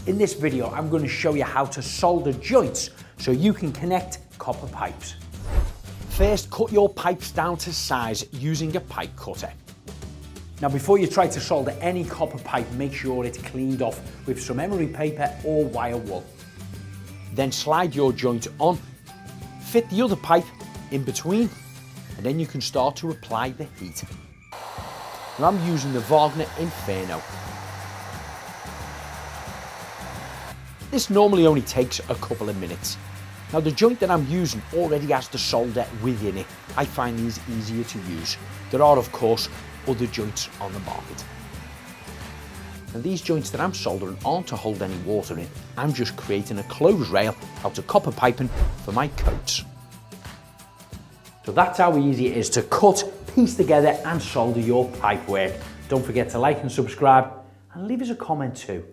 In this video, I'm going to show you how to solder joints so you can connect copper pipes. First, cut your pipes down to size using a pipe cutter. Now, before you try to solder any copper pipe, make sure it's cleaned off with some emery paper or wire wool. Then slide your joint on, fit the other pipe in between, and then you can start to apply the heat. Now, I'm using the Wagner Furno. This normally only takes a couple of minutes. Now, the joint that I'm using already has the solder within it. I find these easier to use. There are, of course, other joints on the market. And these joints that I'm soldering aren't to hold any water in. I'm just creating a closed rail out of copper piping for my coats. So that's how easy it is to cut, piece together and solder your pipe work. Don't forget to like and subscribe and leave us a comment too.